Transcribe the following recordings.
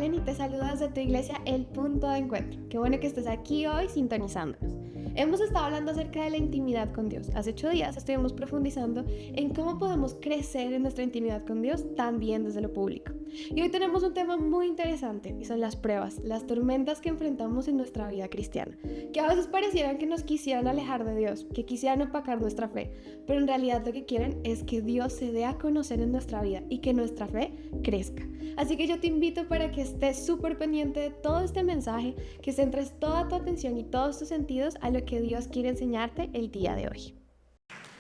Helen y te saludo desde tu iglesia El Punto de Encuentro. Qué bueno que estés aquí hoy sintonizándonos. Hemos estado hablando acerca de la intimidad con Dios. Hace 8 días estuvimos profundizando en cómo podemos crecer en nuestra intimidad con Dios también desde lo público. Y hoy tenemos un tema muy interesante y son las pruebas, las tormentas que enfrentamos en nuestra vida cristiana, que a veces parecieran que nos quisieran alejar de Dios, que quisieran opacar nuestra fe, pero en realidad lo que quieren es que Dios se dé a conocer en nuestra vida y que nuestra fe crezca. Así que yo te invito para que estés súper pendiente de todo este mensaje, que centres toda tu atención y todos tus sentidos a lo que Dios quiere enseñarte el día de hoy.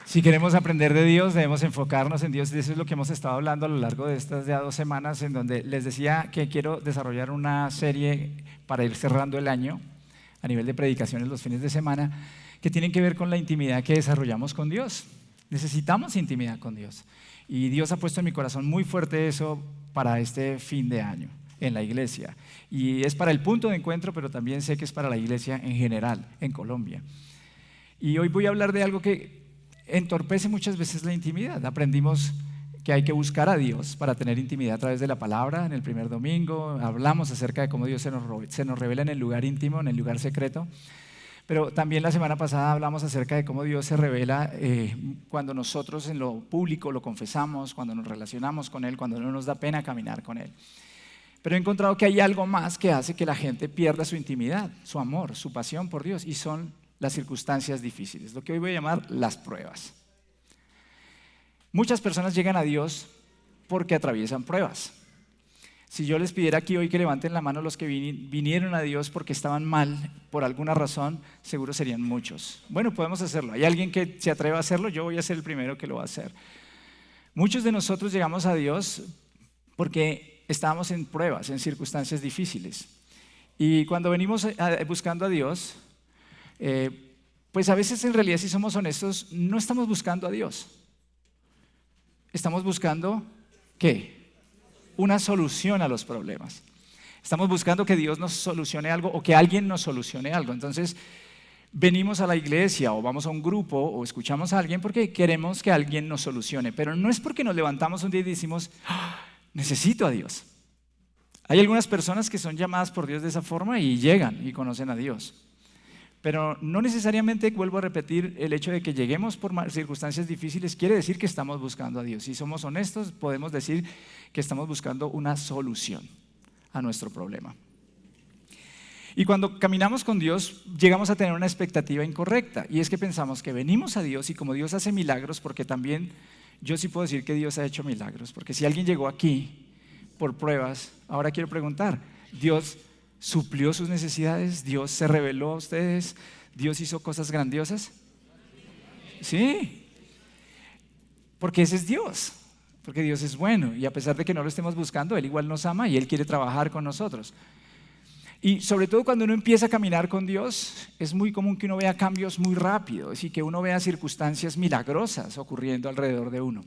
Si queremos aprender de Dios, debemos enfocarnos en Dios. Y eso es lo que hemos estado hablando a lo largo de estas ya 2 semanas, en donde les decía que quiero desarrollar una serie para ir cerrando el año a nivel de predicaciones los fines de semana, que tienen que ver con la intimidad que desarrollamos con Dios. Necesitamos intimidad con Dios. Y Dios ha puesto en mi corazón muy fuerte eso para este fin de año en la iglesia. Y es para el punto de encuentro, pero también sé que es para la iglesia en general, en Colombia. Y hoy voy a hablar de algo que entorpece muchas veces la intimidad. Aprendimos que hay que buscar a Dios para tener intimidad a través de la palabra. En el primer domingo hablamos acerca de cómo Dios se nos revela en el lugar íntimo, en el lugar secreto. Pero también la semana pasada hablamos acerca de cómo Dios se revela cuando nosotros en lo público lo confesamos, cuando nos relacionamos con Él, cuando no nos da pena caminar con Él. Pero he encontrado que hay algo más que hace que la gente pierda su intimidad, su amor, su pasión por Dios, y son las circunstancias difíciles, lo que hoy voy a llamar las pruebas. Muchas personas llegan a Dios porque atraviesan pruebas. Si yo les pidiera aquí hoy que levanten la mano los que vinieron a Dios porque estaban mal por alguna razón, seguro serían muchos. Bueno, podemos hacerlo. ¿Hay alguien que se atreva a hacerlo? Yo voy a ser el primero que lo va a hacer. Muchos de nosotros llegamos a Dios porque estábamos en pruebas, en circunstancias difíciles. Y cuando venimos buscando a Dios, pues a veces en realidad, si somos honestos, no estamos buscando a Dios. Estamos buscando, ¿qué? Una solución a los problemas. Estamos buscando que Dios nos solucione algo o que alguien nos solucione algo. Entonces, venimos a la iglesia o vamos a un grupo o escuchamos a alguien porque queremos que alguien nos solucione. Pero no es porque nos levantamos un día y decimos, necesito a Dios. Hay algunas personas que son llamadas por Dios de esa forma y llegan y conocen a Dios. Pero no necesariamente, vuelvo a repetir, el hecho de que lleguemos por circunstancias difíciles quiere decir que estamos buscando a Dios. Si somos honestos, podemos decir que estamos buscando una solución a nuestro problema. Y cuando caminamos con Dios, llegamos a tener una expectativa incorrecta. Y es que pensamos que venimos a Dios y como Dios hace milagros, porque también yo sí puedo decir que Dios ha hecho milagros. Porque si alguien llegó aquí por pruebas, ahora quiero preguntar, ¿Dios suplió sus necesidades? ¿Dios se reveló a ustedes? ¿Dios hizo cosas grandiosas? Sí, porque ese es Dios, porque Dios es bueno y a pesar de que no lo estemos buscando, Él igual nos ama y Él quiere trabajar con nosotros. Y sobre todo cuando uno empieza a caminar con Dios, es muy común que uno vea cambios muy rápidos y que uno vea circunstancias milagrosas ocurriendo alrededor de uno.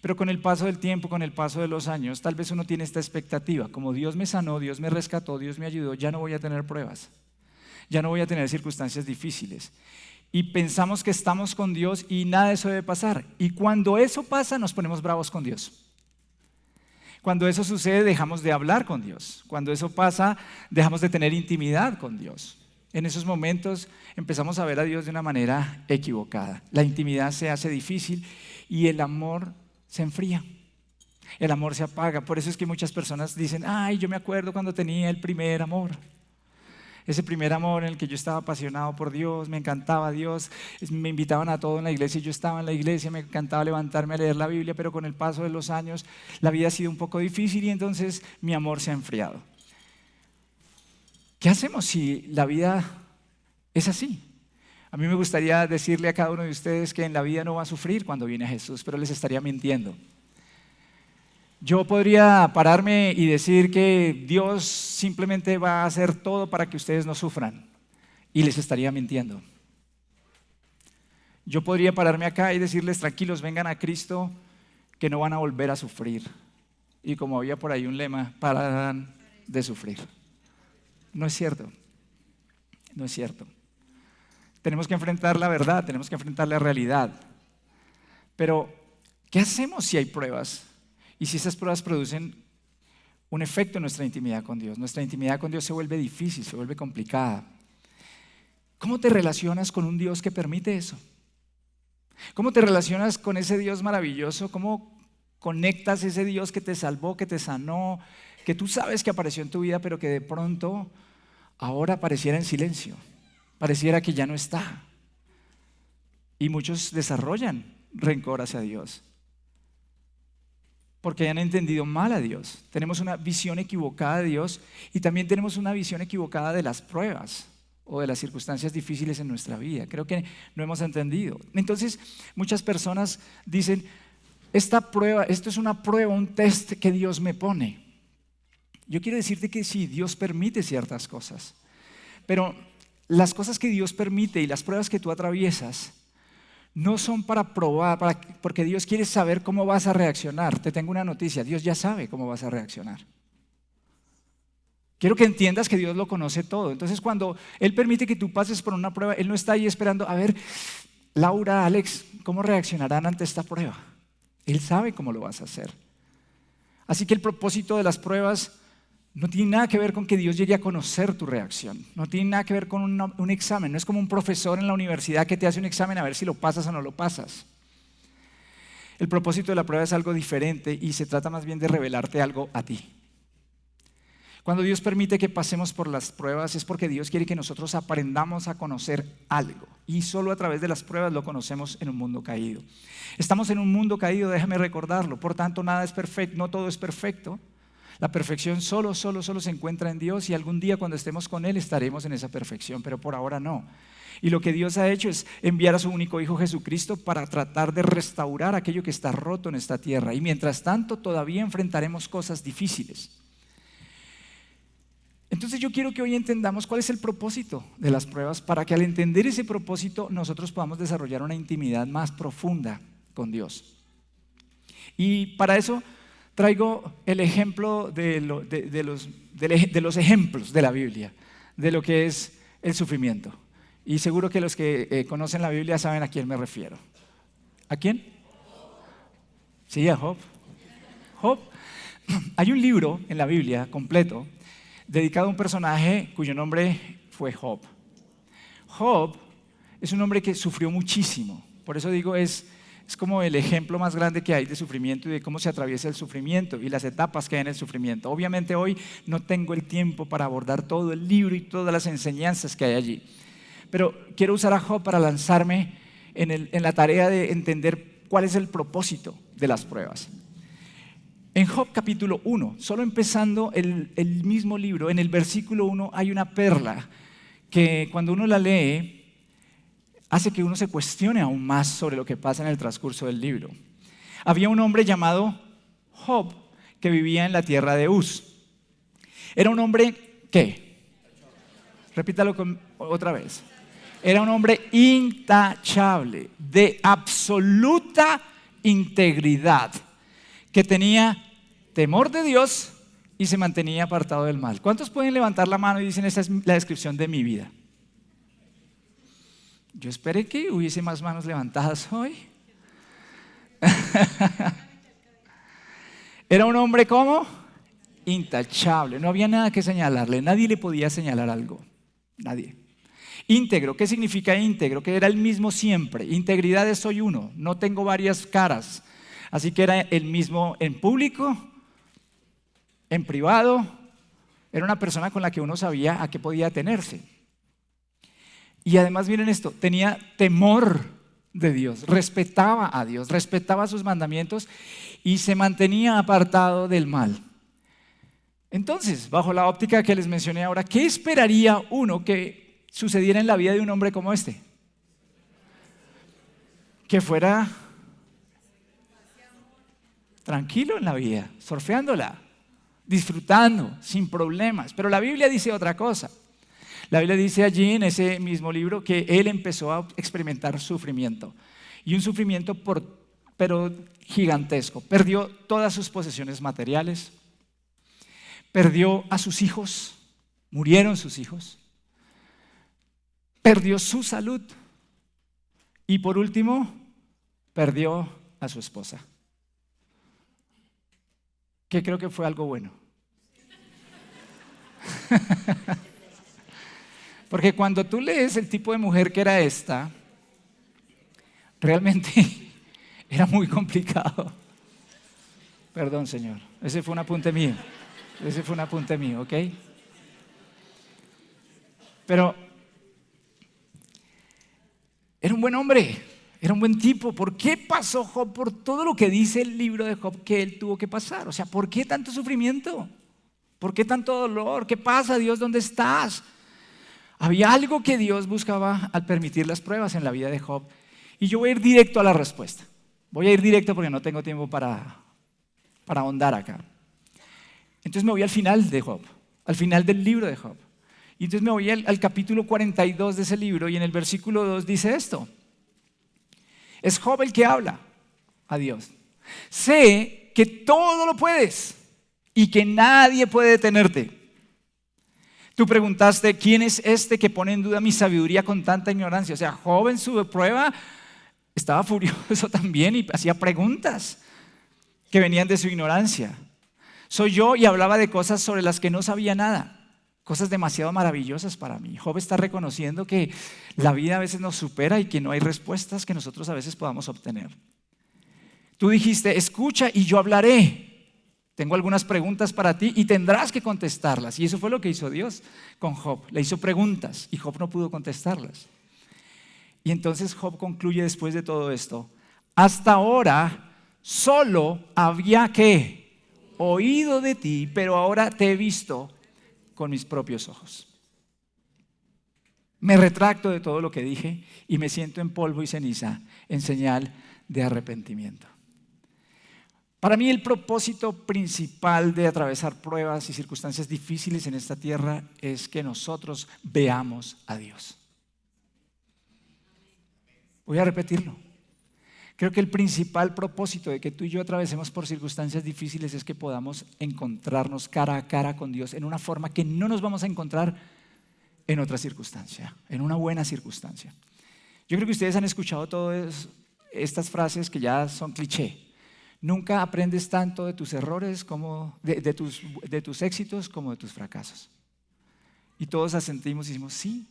Pero con el paso del tiempo, con el paso de los años, tal vez uno tiene esta expectativa, como Dios me sanó, Dios me rescató, Dios me ayudó, ya no voy a tener pruebas, ya no voy a tener circunstancias difíciles. Y pensamos que estamos con Dios y nada de eso debe pasar. Y cuando eso pasa, nos ponemos bravos con Dios. Cuando eso sucede, dejamos de hablar con Dios. Cuando eso pasa, dejamos de tener intimidad con Dios. En esos momentos empezamos a ver a Dios de una manera equivocada. La intimidad se hace difícil y el amor se enfría, el amor se apaga. Por eso es que muchas personas dicen, ay, yo me acuerdo cuando tenía el primer amor, ese primer amor en el que yo estaba apasionado por Dios, me encantaba Dios, me invitaban a todo en la iglesia y yo estaba en la iglesia, me encantaba levantarme a leer la Biblia, pero con el paso de los años la vida ha sido un poco difícil y entonces mi amor se ha enfriado. ¿Qué hacemos si la vida es así? A mí me gustaría decirle a cada uno de ustedes que en la vida no va a sufrir cuando viene Jesús, pero les estaría mintiendo. Yo podría pararme y decir que Dios simplemente va a hacer todo para que ustedes no sufran y les estaría mintiendo. Yo podría pararme acá y decirles, tranquilos, vengan a Cristo, que no van a volver a sufrir. Y como había por ahí un lema, pararán de sufrir. No es cierto, no es cierto. Tenemos que enfrentar la verdad, tenemos que enfrentar la realidad. Pero, ¿qué hacemos si hay pruebas? Y si esas pruebas producen un efecto en nuestra intimidad con Dios. Nuestra intimidad con Dios se vuelve difícil, se vuelve complicada. ¿Cómo te relacionas con un Dios que permite eso? ¿Cómo te relacionas con ese Dios maravilloso? ¿Cómo conectas ese Dios que te salvó, que te sanó, que tú sabes que apareció en tu vida, pero que de pronto ahora pareciera en silencio, pareciera que ya no está? Y muchos desarrollan rencor hacia Dios porque han entendido mal a Dios. Tenemos una visión equivocada de Dios y también tenemos una visión equivocada de las pruebas o de las circunstancias difíciles en nuestra vida. Creo que no hemos entendido. Entonces, muchas personas dicen, esta prueba, esto es una prueba, un test que Dios me pone. Yo quiero decirte que sí, Dios permite ciertas cosas, pero las cosas que Dios permite y las pruebas que tú atraviesas no son para probar, porque Dios quiere saber cómo vas a reaccionar. Te tengo una noticia, Dios ya sabe cómo vas a reaccionar. Quiero que entiendas que Dios lo conoce todo. Entonces, cuando Él permite que tú pases por una prueba, Él no está ahí esperando, a ver, Laura, Alex, ¿cómo reaccionarán ante esta prueba? Él sabe cómo lo vas a hacer. Así que el propósito de las pruebas no tiene nada que ver con que Dios llegue a conocer tu reacción. No tiene nada que ver con un examen. No es como un profesor en la universidad que te hace un examen a ver si lo pasas o no lo pasas. El propósito de la prueba es algo diferente y se trata más bien de revelarte algo a ti. Cuando Dios permite que pasemos por las pruebas es porque Dios quiere que nosotros aprendamos a conocer algo. Y solo a través de las pruebas lo conocemos en un mundo caído. Estamos en un mundo caído, déjame recordarlo. Por tanto, nada es perfecto, no todo es perfecto. La perfección solo se encuentra en Dios y algún día cuando estemos con Él estaremos en esa perfección, pero por ahora no. Y lo que Dios ha hecho es enviar a su único Hijo Jesucristo para tratar de restaurar aquello que está roto en esta tierra. Y mientras tanto todavía enfrentaremos cosas difíciles. Entonces yo quiero que hoy entendamos cuál es el propósito de las pruebas para que al entender ese propósito nosotros podamos desarrollar una intimidad más profunda con Dios. Y para eso traigo el ejemplo de los ejemplos de la Biblia, de lo que es el sufrimiento. Y seguro que los que conocen la Biblia saben a quién me refiero. ¿A quién? Sí, a Job. Job. Hay un libro en la Biblia completo dedicado a un personaje cuyo nombre fue Job. Job es un hombre que sufrió muchísimo. Por eso digo, es como el ejemplo más grande que hay de sufrimiento y de cómo se atraviesa el sufrimiento y las etapas que hay en el sufrimiento. Obviamente hoy no tengo el tiempo para abordar todo el libro y todas las enseñanzas que hay allí. Pero quiero usar a Job para lanzarme en la tarea de entender cuál es el propósito de las pruebas. En Job capítulo 1, solo empezando el mismo libro, en el versículo 1 hay una perla que cuando uno la lee hace que uno se cuestione aún más sobre lo que pasa en el transcurso del libro. Había un hombre llamado Job que vivía en la tierra de Uz. Era un hombre, ¿qué? Repítalo otra vez. Era un hombre intachable, de absoluta integridad, que tenía temor de Dios y se mantenía apartado del mal. ¿Cuántos pueden levantar la mano y dicen, esta es la descripción de mi vida? Yo esperé que hubiese más manos levantadas hoy. Era un hombre ¿cómo? Intachable, no había nada que señalarle, nadie le podía señalar algo, nadie. Íntegro, ¿qué significa íntegro? Que era el mismo siempre. Integridad es soy uno, no tengo varias caras. Así que era el mismo en público, en privado. Era una persona con la que uno sabía a qué podía atenerse. Y además miren esto, tenía temor de Dios, respetaba a Dios, respetaba sus mandamientos y se mantenía apartado del mal. Entonces, bajo la óptica que les mencioné ahora, ¿qué esperaría uno que sucediera en la vida de un hombre como este? Que fuera tranquilo en la vida, surfeándola, disfrutando, sin problemas. Pero la Biblia dice otra cosa. La Biblia dice allí en ese mismo libro que él empezó a experimentar sufrimiento. Y un sufrimiento pero gigantesco. Perdió todas sus posesiones materiales. Perdió a sus hijos. Murieron sus hijos. Perdió su salud. Y por último, perdió a su esposa. Que creo que fue algo bueno. Porque cuando tú lees el tipo de mujer que era esta, realmente era muy complicado. Perdón, Señor, ese fue un apunte mío, ¿ok? Pero era un buen hombre, era un buen tipo. ¿Por qué pasó Job por todo lo que dice el libro de Job que él tuvo que pasar? O sea, ¿por qué tanto sufrimiento? ¿Por qué tanto dolor? ¿Qué pasa, Dios? ¿Dónde estás? Había algo que Dios buscaba al permitir las pruebas en la vida de Job. Y yo voy a ir directo a la respuesta. Voy a ir directo porque no tengo tiempo para ahondar acá. Entonces me voy al final de Job, al final del libro de Job. Y entonces me voy al capítulo 42 de ese libro y en el versículo 2 dice esto. Es Job el que habla a Dios. Sé que todo lo puedes y que nadie puede detenerte. Tú preguntaste, ¿quién es este que pone en duda mi sabiduría con tanta ignorancia? O sea, Job en su prueba estaba furioso también y hacía preguntas que venían de su ignorancia. Soy yo y hablaba de cosas sobre las que no sabía nada, cosas demasiado maravillosas para mí. Job está reconociendo que la vida a veces nos supera y que no hay respuestas que nosotros a veces podamos obtener. Tú dijiste, escucha y yo hablaré. Tengo algunas preguntas para ti y tendrás que contestarlas. Y eso fue lo que hizo Dios con Job. Le hizo preguntas y Job no pudo contestarlas. Y entonces Job concluye después de todo esto. Hasta ahora solo había oído de ti, pero ahora te he visto con mis propios ojos. Me retracto de todo lo que dije y me siento en polvo y ceniza en señal de arrepentimiento. Para mí el propósito principal de atravesar pruebas y circunstancias difíciles en esta tierra es que nosotros veamos a Dios. Voy a repetirlo. Creo que el principal propósito de que tú y yo atravesemos por circunstancias difíciles es que podamos encontrarnos cara a cara con Dios en una forma que no nos vamos a encontrar en otra circunstancia, en una buena circunstancia. Yo creo que ustedes han escuchado todas estas frases que ya son cliché. Nunca aprendes tanto de tus errores como de tus éxitos como de tus fracasos. Y todos asentimos y decimos, sí.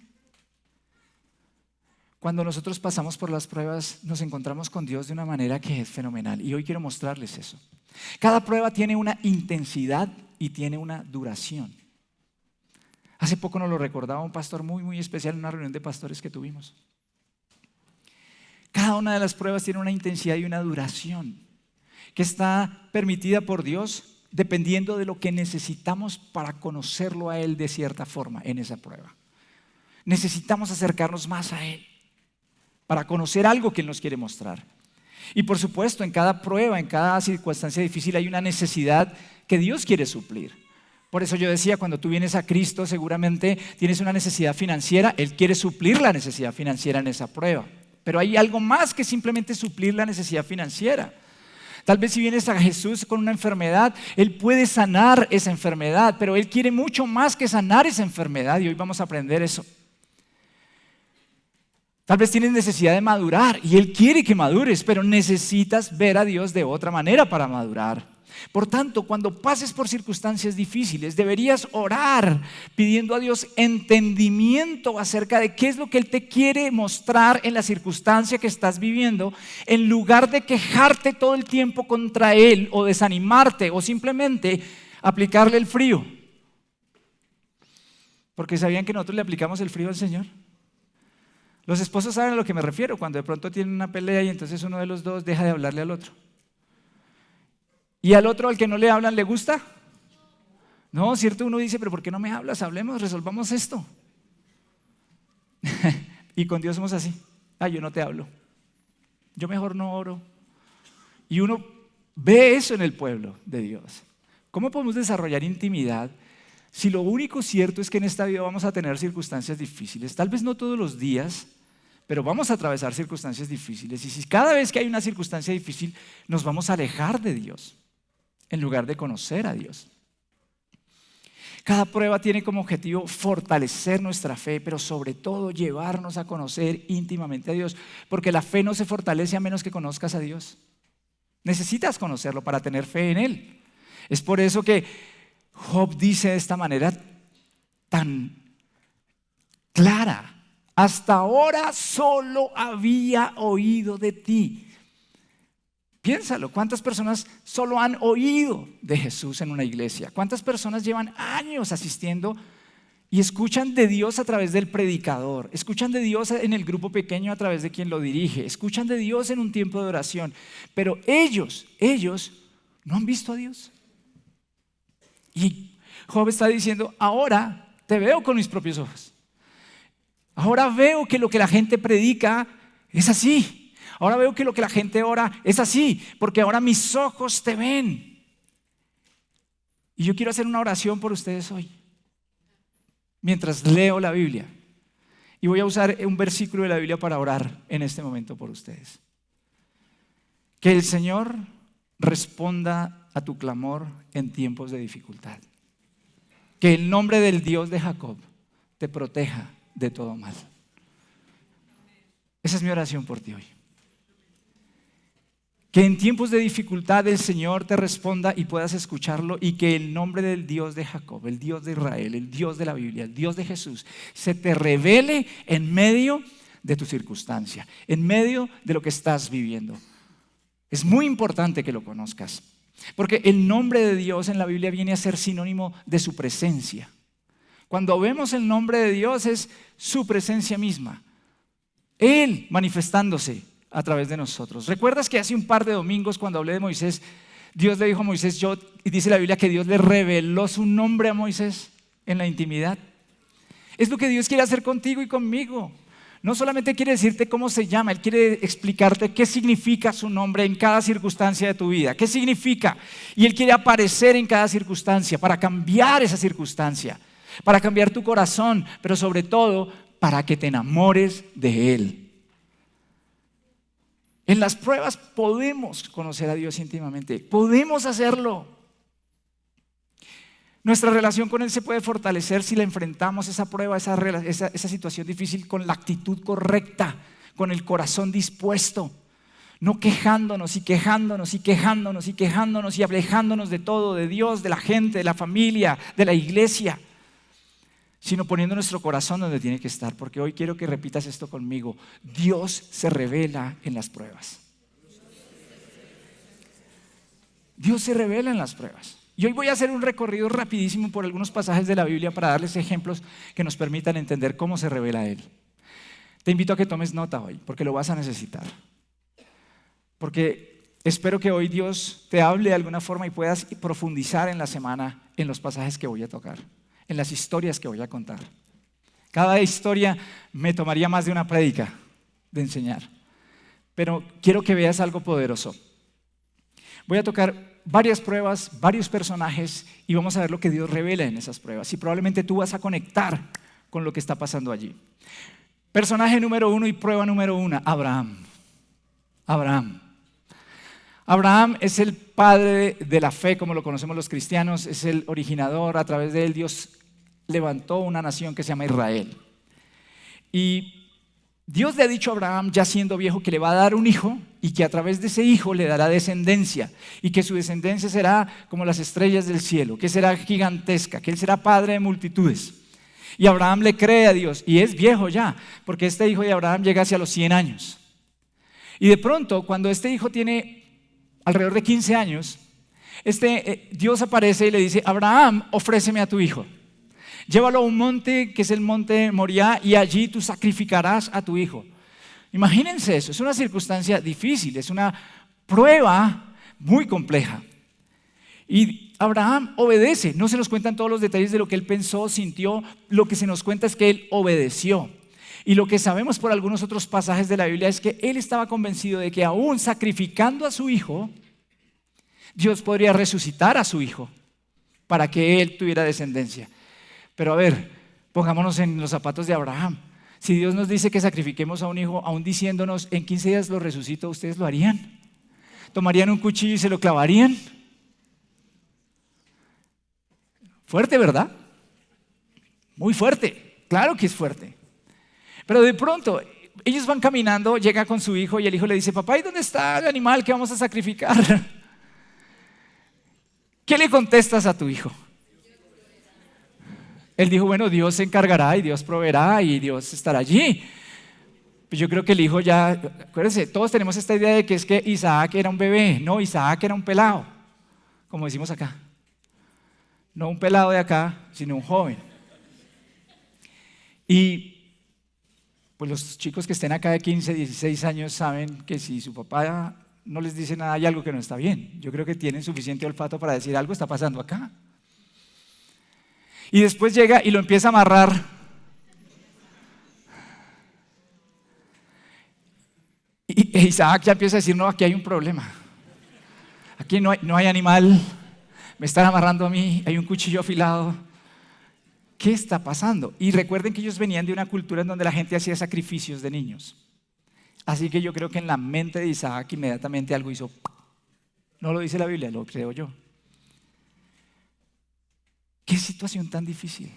Cuando nosotros pasamos por las pruebas, nos encontramos con Dios de una manera que es fenomenal. Y hoy quiero mostrarles eso. Cada prueba tiene una intensidad y tiene una duración. Hace poco nos lo recordaba un pastor muy, muy especial en una reunión de pastores que tuvimos. Cada una de las pruebas tiene una intensidad y una duración que está permitida por Dios dependiendo de lo que necesitamos para conocerlo a Él de cierta forma en esa prueba. Necesitamos acercarnos más a Él para conocer algo que Él nos quiere mostrar. Y por supuesto, en cada prueba, en cada circunstancia difícil hay una necesidad que Dios quiere suplir. Por eso yo decía, cuando tú vienes a Cristo seguramente tienes una necesidad financiera, Él quiere suplir la necesidad financiera en esa prueba. Pero hay algo más que simplemente suplir la necesidad financiera. Tal vez si vienes a Jesús con una enfermedad, Él puede sanar esa enfermedad, pero Él quiere mucho más que sanar esa enfermedad y hoy vamos a aprender eso. Tal vez tienes necesidad de madurar y Él quiere que madures, pero necesitas ver a Dios de otra manera para madurar. Por tanto, cuando pases por circunstancias difíciles, deberías orar pidiendo a Dios entendimiento acerca de qué es lo que Él te quiere mostrar en la circunstancia que estás viviendo, en lugar de quejarte todo el tiempo contra Él o desanimarte o simplemente aplicarle el frío. Porque ¿sabían que nosotros le aplicamos el frío al Señor? Los esposos saben a lo que me refiero, cuando de pronto tienen una pelea y entonces uno de los dos deja de hablarle al otro. ¿Y al otro, al que no le hablan, le gusta? No, ¿cierto? Uno dice, pero ¿por qué no me hablas? Hablemos, resolvamos esto. Y con Dios somos así. Yo no te hablo. Yo mejor no oro. Y uno ve eso en el pueblo de Dios. ¿Cómo podemos desarrollar intimidad si lo único cierto es que en esta vida vamos a tener circunstancias difíciles? Tal vez no todos los días, pero vamos a atravesar circunstancias difíciles. Y si cada vez que hay una circunstancia difícil nos vamos a alejar de Dios, en lugar de conocer a Dios. Cada prueba tiene como objetivo fortalecer nuestra fe, pero sobre todo llevarnos a conocer íntimamente a Dios, porque la fe no se fortalece a menos que conozcas a Dios. Necesitas conocerlo para tener fe en Él. Es por eso que Job dice de esta manera, tan clara. Hasta ahora solo había oído de ti. Piénsalo, ¿cuántas personas solo han oído de Jesús en una iglesia? ¿Cuántas personas llevan años asistiendo y escuchan de Dios a través del predicador? Escuchan de Dios en el grupo pequeño a través de quien lo dirige. Escuchan de Dios en un tiempo de oración. Pero ellos no han visto a Dios. Y Job está diciendo, ahora te veo con mis propios ojos. Ahora veo que lo que la gente predica es así. Ahora veo que lo que la gente ora es así, porque ahora mis ojos te ven. Y yo quiero hacer una oración por ustedes hoy, mientras leo la Biblia. Y voy a usar un versículo de la Biblia para orar en este momento por ustedes. Que el Señor responda a tu clamor en tiempos de dificultad. Que el nombre del Dios de Jacob te proteja de todo mal. Esa es mi oración por ti hoy. Que en tiempos de dificultad el Señor te responda y puedas escucharlo, y que el nombre del Dios de Jacob, el Dios de Israel, el Dios de la Biblia, el Dios de Jesús, se te revele en medio de tu circunstancia, en medio de lo que estás viviendo. Es muy importante que lo conozcas, porque el nombre de Dios en la Biblia viene a ser sinónimo de su presencia. Cuando vemos el nombre de Dios es su presencia misma, Él manifestándose a través de nosotros. ¿Recuerdas que hace un par de domingos cuando hablé de Moisés, Dios le dijo a Moisés, y dice la Biblia que Dios le reveló su nombre a Moisés en la intimidad? Es lo que Dios quiere hacer contigo y conmigo. No solamente quiere decirte cómo se llama, Él quiere explicarte qué significa su nombre en cada circunstancia de tu vida. ¿Qué significa? Y Él quiere aparecer en cada circunstancia para cambiar esa circunstancia, para cambiar tu corazón, pero sobre todo para que te enamores de Él. En las pruebas podemos conocer a Dios íntimamente, podemos hacerlo. Nuestra relación con Él se puede fortalecer si le enfrentamos esa prueba, esa situación difícil con la actitud correcta, con el corazón dispuesto, no quejándonos y quejándonos y quejándonos y quejándonos y alejándonos de todo, de Dios, de la gente, de la familia, de la iglesia, sino poniendo nuestro corazón donde tiene que estar, porque hoy quiero que repitas esto conmigo. Dios se revela en las pruebas. Dios se revela en las pruebas. Y hoy voy a hacer un recorrido rapidísimo por algunos pasajes de la Biblia para darles ejemplos que nos permitan entender cómo se revela Él. Te invito a que tomes nota hoy, porque lo vas a necesitar. Porque espero que hoy Dios te hable de alguna forma y puedas profundizar en la semana en los pasajes que voy a tocar, en las historias que voy a contar. Cada historia me tomaría más de una prédica de enseñar, pero quiero que veas algo poderoso. Voy a tocar varias pruebas, varios personajes, y vamos a ver lo que Dios revela en esas pruebas, y probablemente tú vas a conectar con lo que está pasando allí. Personaje número 1 y prueba número 1, Abraham. Abraham es el padre de la fe, como lo conocemos los cristianos, es el originador. A través de él Dios levantó una nación que se llama Israel. Y Dios le ha dicho a Abraham, ya siendo viejo, que le va a dar un hijo y que a través de ese hijo le dará descendencia, y que su descendencia será como las estrellas del cielo, que será gigantesca, que él será padre de multitudes. Y Abraham le cree a Dios, y es viejo ya, porque este hijo de Abraham llega hacia los 100 años. Y de pronto, cuando este hijo tiene alrededor de 15 años, Dios aparece y le dice, Abraham, ofréceme a tu hijo. Llévalo a un monte que es el monte Moriah, y allí tú sacrificarás a tu hijo. Imagínense eso, es una circunstancia difícil, es una prueba muy compleja. Y Abraham obedece, no se nos cuentan todos los detalles de lo que él pensó, sintió, lo que se nos cuenta es que él obedeció. Y lo que sabemos por algunos otros pasajes de la Biblia es que él estaba convencido de que aún sacrificando a su hijo, Dios podría resucitar a su hijo para que él tuviera descendencia. Pero a ver, pongámonos en los zapatos de Abraham. Si Dios nos dice que sacrifiquemos a un hijo, aún diciéndonos en 15 días lo resucito, ¿ustedes lo harían? ¿Tomarían un cuchillo y se lo clavarían? Fuerte, ¿verdad? Muy fuerte, claro que es fuerte. Pero de pronto, ellos van caminando, llega con su hijo y el hijo le dice, papá, ¿y dónde está el animal que vamos a sacrificar? ¿Qué le contestas a tu hijo? Él dijo, bueno, Dios se encargará y Dios proveerá y Dios estará allí. Pues yo creo que el hijo ya, acuérdense, todos tenemos esta idea de que es que Isaac era un bebé. No, Isaac era un pelado, como decimos acá. No un pelado de acá, sino un joven. Y pues los chicos que estén acá de 15, 16 años saben que si su papá no les dice nada, hay algo que no está bien. Yo creo que tienen suficiente olfato para decir algo está pasando acá. Y después llega y lo empieza a amarrar. Y Isaac ya empieza a decir, no, aquí hay un problema. Aquí no hay animal, me están amarrando a mí, hay un cuchillo afilado. ¿Qué está pasando? Y recuerden que ellos venían de una cultura en donde la gente hacía sacrificios de niños. Así que yo creo que en la mente de Isaac inmediatamente algo hizo. No lo dice la Biblia, lo creo yo. ¿Qué situación tan difícil?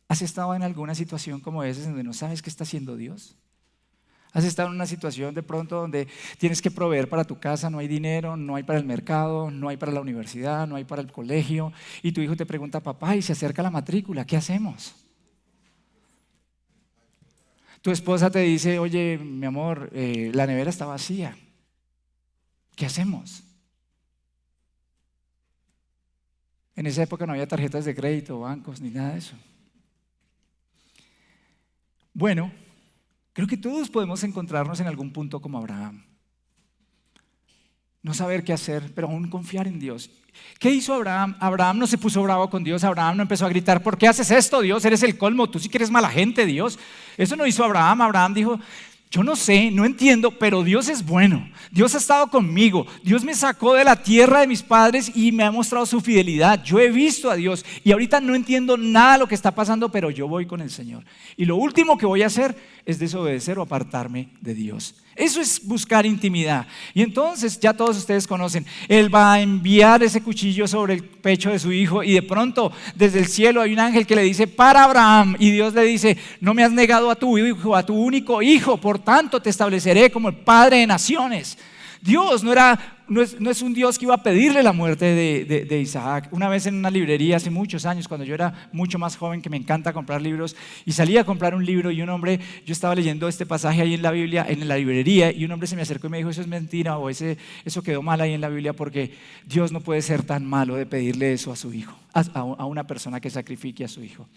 ¿Has estado en alguna situación como esa donde no sabes qué está haciendo Dios? ¿Has estado en una situación de pronto donde tienes que proveer para tu casa, no hay dinero, no hay para el mercado, no hay para la universidad, no hay para el colegio, y tu hijo te pregunta, papá, y se acerca la matrícula, ¿qué hacemos? Tu esposa te dice, oye, mi amor, la nevera está vacía, ¿qué hacemos? En esa época no había tarjetas de crédito, bancos, ni nada de eso. Bueno, creo que todos podemos encontrarnos en algún punto como Abraham. No saber qué hacer, pero aún confiar en Dios. ¿Qué hizo Abraham? Abraham no se puso bravo con Dios. Abraham no empezó a gritar, ¿por qué haces esto, Dios? Eres el colmo, tú sí que eres mala gente, Dios. Eso no hizo Abraham. Abraham dijo, yo no sé, no entiendo, pero Dios es bueno. Dios ha estado conmigo. Dios me sacó de la tierra de mis padres y me ha mostrado su fidelidad. Yo he visto a Dios y ahorita no entiendo nada de lo que está pasando, pero yo voy con el Señor. Y lo último que voy a hacer es desobedecer o apartarme de Dios. Eso es buscar intimidad. Y entonces ya todos ustedes conocen, Él va a enviar ese cuchillo sobre el pecho de su hijo y de pronto desde el cielo hay un ángel que le dice, para Abraham, y Dios le dice, no me has negado a tu hijo, a tu único hijo, por tanto te estableceré como el padre de naciones. Dios no es un Dios que iba a pedirle la muerte de Isaac. Una vez en una librería hace muchos años, cuando yo era mucho más joven, que me encanta comprar libros, y salí a comprar un libro y un hombre, yo estaba leyendo este pasaje ahí en la Biblia, en la librería, y un hombre se me acercó y me dijo, eso es mentira, o eso quedó mal ahí en la Biblia, porque Dios no puede ser tan malo de pedirle eso a su hijo, a una persona que sacrifique a su hijo.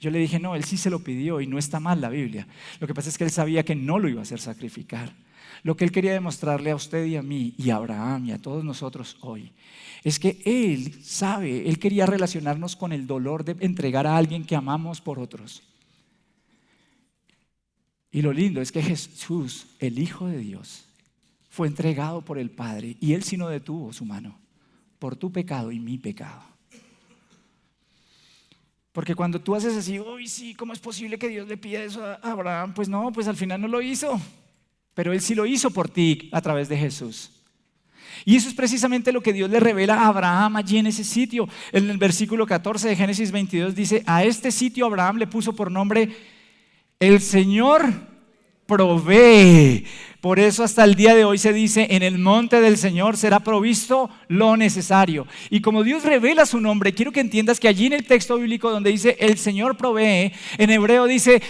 Yo le dije, no, él sí se lo pidió y no está mal la Biblia. Lo que pasa es que él sabía que no lo iba a hacer sacrificar. Lo que él quería demostrarle a usted y a mí y a Abraham y a todos nosotros hoy es que él sabe, él quería relacionarnos con el dolor de entregar a alguien que amamos por otros. Y lo lindo es que Jesús, el Hijo de Dios, fue entregado por el Padre y él sí no detuvo su mano por tu pecado y mi pecado. Porque cuando tú haces así, uy, sí, ¿cómo es posible que Dios le pida eso a Abraham? Pues no, pues al final no lo hizo. Pero Él sí lo hizo por ti a través de Jesús. Y eso es precisamente lo que Dios le revela a Abraham allí en ese sitio. En el versículo 14 de Génesis 22 dice, a este sitio Abraham le puso por nombre, el Señor provee. Por eso hasta el día de hoy se dice, en el monte del Señor será provisto lo necesario. Y como Dios revela su nombre, quiero que entiendas que allí en el texto bíblico donde dice, el Señor provee, en hebreo dice,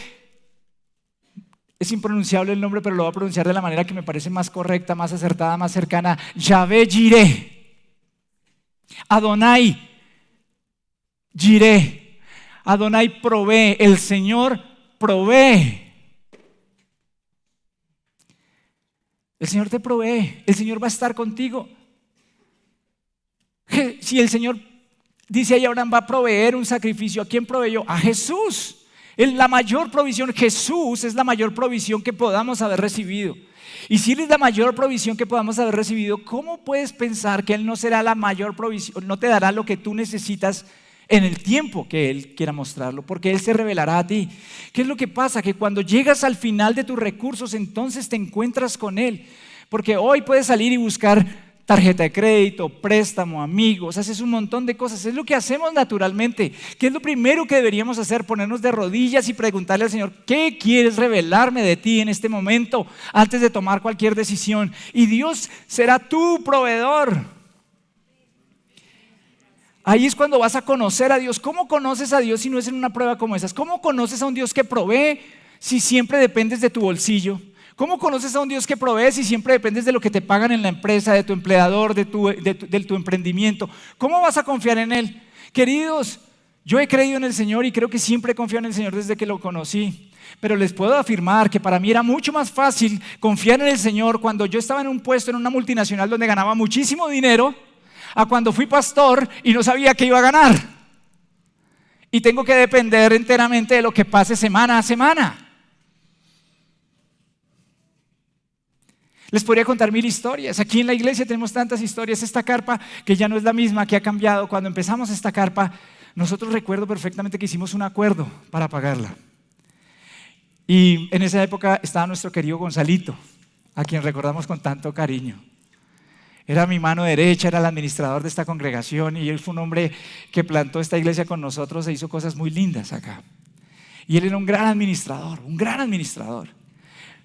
es impronunciable el nombre, pero lo voy a pronunciar de la manera que me parece más correcta, más acertada, más cercana. Yahvé Jireh. Adonai Jireh. Adonai provee. El Señor provee. El Señor te provee. El Señor va a estar contigo. Si el Señor dice ahí, Abraham va a proveer un sacrificio, ¿a quién proveyó? A Jesús. La mayor provisión, Jesús es la mayor provisión que podamos haber recibido. Y si Él es la mayor provisión que podamos haber recibido, ¿cómo puedes pensar que Él no será la mayor provisión, no te dará lo que tú necesitas en el tiempo que Él quiera mostrarlo? Porque Él se revelará a ti. ¿Qué es lo que pasa? Que cuando llegas al final de tus recursos, entonces te encuentras con Él. Porque hoy puedes salir y buscar tarjeta de crédito, préstamo, amigos, haces un montón de cosas. Es lo que hacemos naturalmente. ¿Qué es lo primero que deberíamos hacer? Ponernos de rodillas y preguntarle al Señor, ¿qué quieres revelarme de ti en este momento antes de tomar cualquier decisión? Y Dios será tu proveedor. Ahí es cuando vas a conocer a Dios. ¿Cómo conoces a Dios si no es en una prueba como esas? ¿Cómo conoces a un Dios que provee si siempre dependes de tu bolsillo? ¿Cómo conoces a un Dios que provee si siempre dependes de lo que te pagan en la empresa, de tu empleador, de tu emprendimiento? ¿Cómo vas a confiar en Él? Queridos, yo he creído en el Señor y creo que siempre he confiado en el Señor desde que lo conocí. Pero les puedo afirmar que para mí era mucho más fácil confiar en el Señor cuando yo estaba en un puesto en una multinacional donde ganaba muchísimo dinero, a cuando fui pastor y no sabía qué iba a ganar. Y tengo que depender enteramente de lo que pase semana a semana. Les podría contar 1000 historias. Aquí en la iglesia tenemos tantas historias. Esta carpa, que ya no es la misma, que ha cambiado. Cuando empezamos esta carpa, nosotros recuerdo perfectamente que hicimos un acuerdo para pagarla. Y en esa época estaba nuestro querido Gonzalito, a quien recordamos con tanto cariño. Era mi mano derecha, era el administrador de esta congregación y él fue un hombre que plantó esta iglesia con nosotros e hizo cosas muy lindas acá. Y él era un gran administrador, un gran administrador.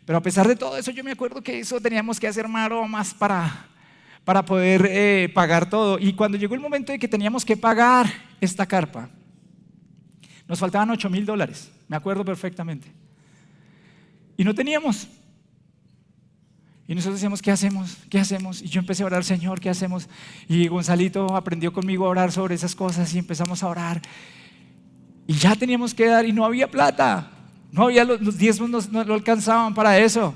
Pero a pesar de todo eso, yo me acuerdo que eso teníamos que hacer maromas para poder pagar todo. Y cuando llegó el momento de que teníamos que pagar esta carpa, nos faltaban $8,000, me acuerdo perfectamente. Y no teníamos. Y nosotros decíamos, ¿qué hacemos? ¿Qué hacemos? Y yo empecé a orar, Señor, ¿qué hacemos? Y Gonzalito aprendió conmigo a orar sobre esas cosas y empezamos a orar. Y ya teníamos que dar y no había plata. No había, los diezmos no alcanzaban para eso.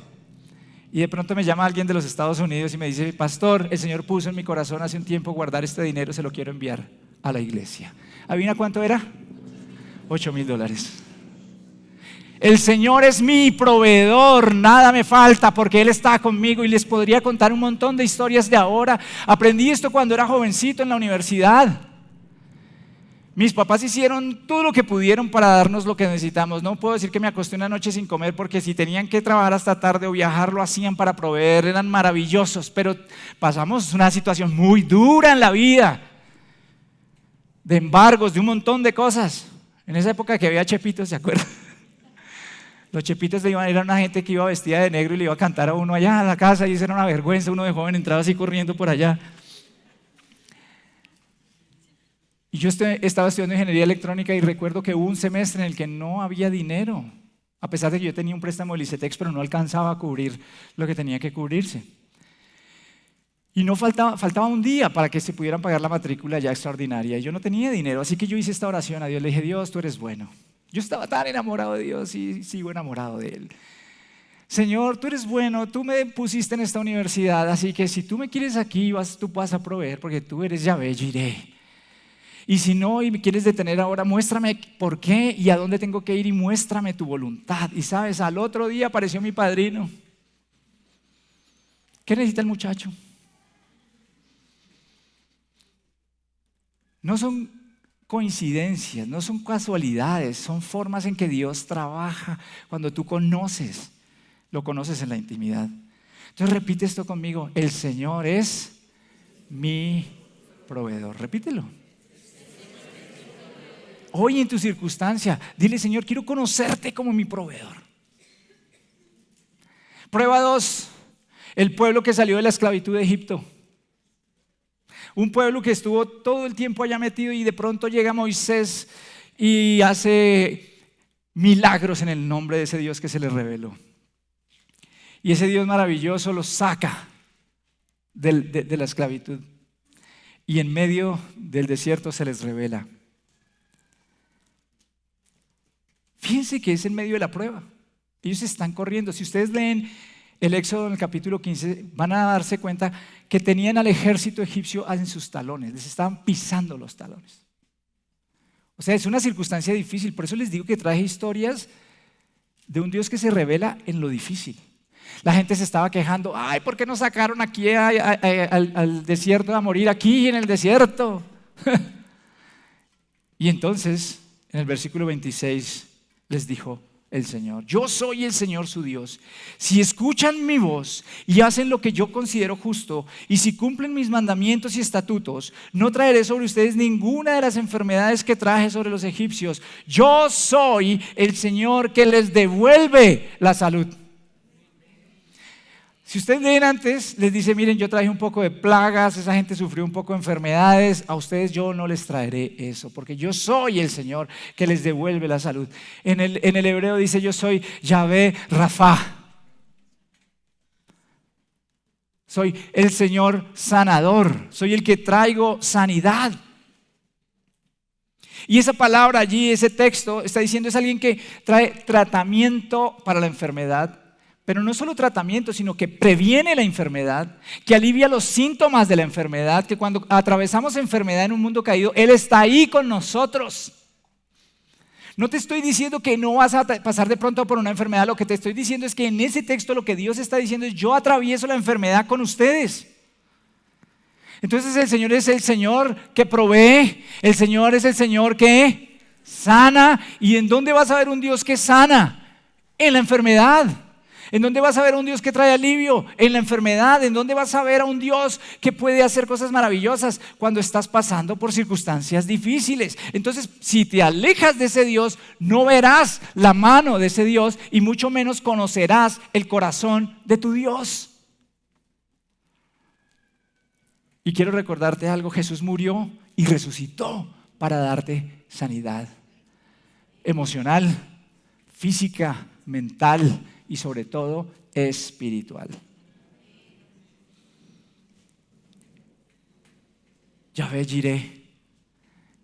Y de pronto me llama alguien de los Estados Unidos y me dice, pastor, el Señor puso en mi corazón hace un tiempo guardar este dinero, se lo quiero enviar a la iglesia. ¿Adivina cuánto era? $8,000. El Señor es mi proveedor, nada me falta porque Él está conmigo. Y les podría contar un montón de historias de ahora. Aprendí esto cuando era jovencito en la universidad. Mis papás hicieron todo lo que pudieron para darnos lo que necesitamos. No puedo decir que me acosté una noche sin comer porque si tenían que trabajar hasta tarde o viajar lo hacían para proveer, eran maravillosos. Pero pasamos una situación muy dura en la vida, de embargos, de un montón de cosas. En esa época que había chepitos, ¿se acuerdan? Los chepitos era una gente que iba vestida de negro y le iba a cantar a uno allá a la casa y eso era una vergüenza. Uno de joven entraba así corriendo por allá. Y yo estaba estudiando ingeniería electrónica y recuerdo que hubo un semestre en el que no había dinero, a pesar de que yo tenía un préstamo del ICETEX, pero no alcanzaba a cubrir lo que tenía que cubrirse. Y no faltaba un día para que se pudieran pagar la matrícula ya extraordinaria. Y yo no tenía dinero, así que yo hice esta oración a Dios. Le dije, Dios, tú eres bueno. Yo estaba tan enamorado de Dios y sigo enamorado de Él. Señor, tú eres bueno, tú me pusiste en esta universidad, así que si tú me quieres aquí, tú vas a proveer, porque tú eres Yahvé, yo iré. Y si no y me quieres detener ahora, muéstrame por qué y a dónde tengo que ir y muéstrame tu voluntad. Y sabes, al otro día apareció mi padrino. ¿Qué necesita el muchacho? No son coincidencias, no son casualidades, son formas en que Dios trabaja cuando tú lo conoces en la intimidad. Entonces repite esto conmigo, el Señor es mi proveedor. Repítelo. Hoy en tu circunstancia, dile, Señor, quiero conocerte como mi proveedor. Prueba 2, el pueblo que salió de la esclavitud de Egipto. Un pueblo que estuvo todo el tiempo allá metido y de pronto llega Moisés y hace milagros en el nombre de ese Dios que se les reveló. Y ese Dios maravilloso los saca de la esclavitud. Y en medio del desierto se les revela. Fíjense que es en medio de la prueba. Ellos están corriendo. Si ustedes leen el Éxodo en el capítulo 15, van a darse cuenta que tenían al ejército egipcio en sus talones. Les estaban pisando los talones. O sea, es una circunstancia difícil. Por eso les digo que traje historias de un Dios que se revela en lo difícil. La gente se estaba quejando. Ay, ¿por qué nos sacaron aquí al desierto a morir aquí en el desierto? Y entonces, en el versículo 26, les dijo el Señor, yo soy el Señor su Dios. Si escuchan mi voz y hacen lo que yo considero justo, y si cumplen mis mandamientos y estatutos, no traeré sobre ustedes ninguna de las enfermedades que traje sobre los egipcios. Yo soy el Señor que les devuelve la salud. Si ustedes leen antes, les dice, miren, yo traje un poco de plagas, esa gente sufrió un poco de enfermedades, a ustedes yo no les traeré eso, porque yo soy el Señor que les devuelve la salud. En el hebreo dice, yo soy Yahvé Rafa. Soy el Señor sanador, soy el que traigo sanidad. Y esa palabra allí, ese texto, está diciendo es alguien que trae tratamiento para la enfermedad, pero no solo tratamiento, sino que previene la enfermedad, que alivia los síntomas de la enfermedad, que cuando atravesamos enfermedad en un mundo caído, Él está ahí con nosotros. No te estoy diciendo que no vas a pasar de pronto por una enfermedad, lo que te estoy diciendo es que en ese texto lo que Dios está diciendo es yo atravieso la enfermedad con ustedes. Entonces el Señor es el Señor que provee, el Señor es el Señor que sana. ¿Y en dónde vas a ver un Dios que sana? En la enfermedad. ¿En dónde vas a ver a un Dios que trae alivio? En la enfermedad. ¿En dónde vas a ver a un Dios que puede hacer cosas maravillosas? Cuando estás pasando por circunstancias difíciles. Entonces, si te alejas de ese Dios, no verás la mano de ese Dios y mucho menos conocerás el corazón de tu Dios. Y quiero recordarte algo, Jesús murió y resucitó para darte sanidad emocional, física, mental y sobre todo espiritual. Yahvé Jireh,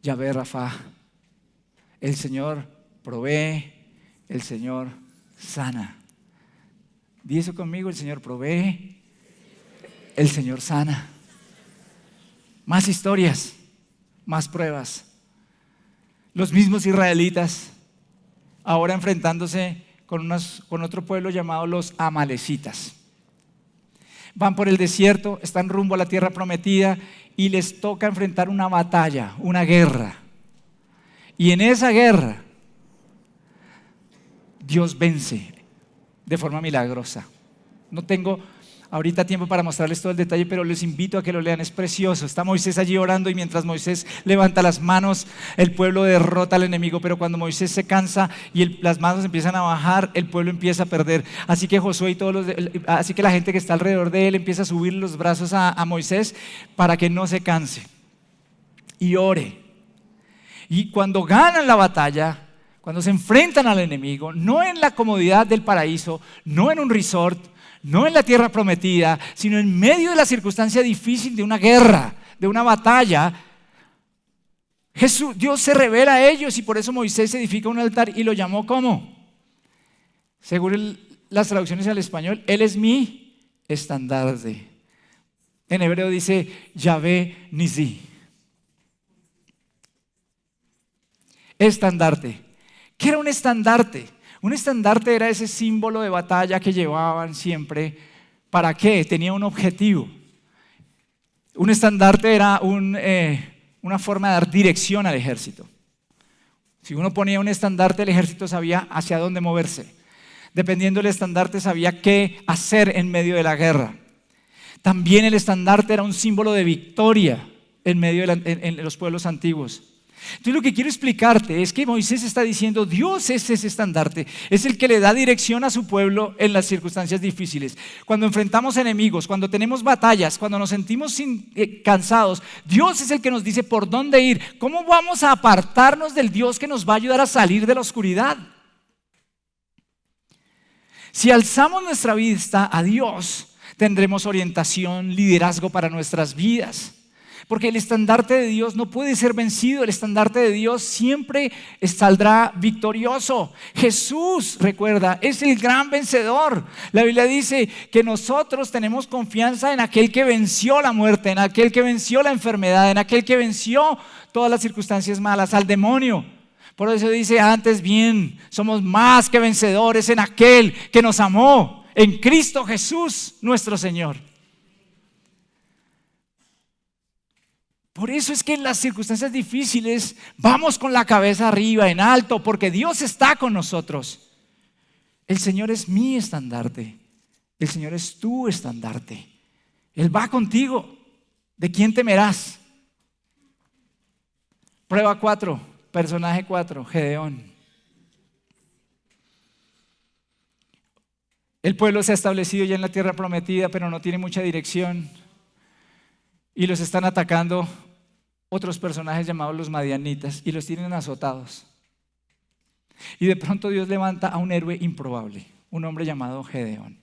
Yahvé Rafa, el Señor provee, el Señor sana. Di eso conmigo, el Señor provee, el Señor sana. Más historias, más pruebas. Los mismos israelitas ahora enfrentándose con otro pueblo llamado los amalecitas. Van por el desierto, están rumbo a la tierra prometida y les toca enfrentar una batalla, una guerra. Y en esa guerra Dios vence de forma milagrosa. No tengo ahorita tiempo para mostrarles todo el detalle, pero les invito a que lo lean, es precioso. Está Moisés allí orando y mientras Moisés levanta las manos, el pueblo derrota al enemigo, pero cuando Moisés se cansa y las manos empiezan a bajar, el pueblo empieza a perder. Así que Josué y así que la gente que está alrededor de él empieza a subir los brazos a Moisés para que no se canse y ore. Y cuando ganan la batalla, cuando se enfrentan al enemigo, no en la comodidad del paraíso, no en un resort, no en la tierra prometida, sino en medio de la circunstancia difícil de una guerra, de una batalla, Dios se revela a ellos y por eso Moisés edifica un altar y lo llamó ¿cómo? Según las traducciones al español, Él es mi estandarte. En hebreo dice Yahvé Nisi. Estandarte. ¿Qué era un estandarte? Un estandarte era ese símbolo de batalla que llevaban siempre. ¿Para qué? Tenía un objetivo. Un estandarte era una forma de dar dirección al ejército. Si uno ponía un estandarte, el ejército sabía hacia dónde moverse. Dependiendo del estandarte, sabía qué hacer en medio de la guerra. También el estandarte era un símbolo de victoria en medio en los pueblos antiguos. Entonces lo que quiero explicarte es que Moisés está diciendo Dios es ese estandarte, es el que le da dirección a su pueblo en las circunstancias difíciles. Cuando enfrentamos enemigos, cuando tenemos batallas, cuando nos sentimos cansados, Dios es el que nos dice por dónde ir. ¿Cómo vamos a apartarnos del Dios que nos va a ayudar a salir de la oscuridad? Si alzamos nuestra vista a Dios, tendremos orientación, liderazgo para nuestras vidas. Porque el estandarte de Dios no puede ser vencido, el estandarte de Dios siempre saldrá victorioso. Jesús, recuerda, es el gran vencedor. La Biblia dice que nosotros tenemos confianza en aquel que venció la muerte, en aquel que venció la enfermedad, en aquel que venció todas las circunstancias malas, al demonio. Por eso dice, antes bien, somos más que vencedores en aquel que nos amó, en Cristo Jesús, nuestro Señor. Por eso es que en las circunstancias difíciles vamos con la cabeza arriba, en alto, porque Dios está con nosotros. El Señor es mi estandarte, el Señor es tu estandarte. Él va contigo. ¿De quién temerás? Prueba 4, personaje 4, Gedeón. El pueblo se ha establecido ya en la tierra prometida, pero no tiene mucha dirección. Y los están atacando otros personajes llamados los madianitas y los tienen azotados. Y de pronto Dios levanta a un héroe improbable, un hombre llamado Gedeón.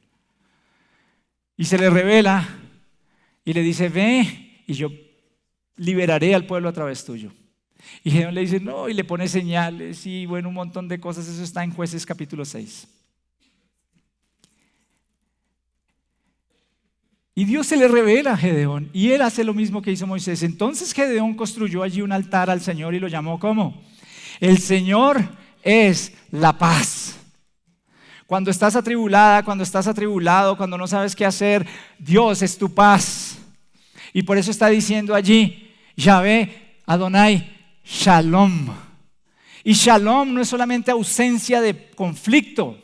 Y se le revela y le dice: ve y yo liberaré al pueblo a través tuyo. Y Gedeón le dice: no, y le pone señales y bueno, un montón de cosas. Eso está en Jueces capítulo 6. Y Dios se le revela a Gedeón y él hace lo mismo que hizo Moisés. Entonces Gedeón construyó allí un altar al Señor y lo llamó ¿cómo? El Señor es la paz. Cuando estás atribulada, cuando estás atribulado, cuando no sabes qué hacer, Dios es tu paz. Y por eso está diciendo allí, Yahvé, Adonai, Shalom. Y Shalom no es solamente ausencia de conflicto.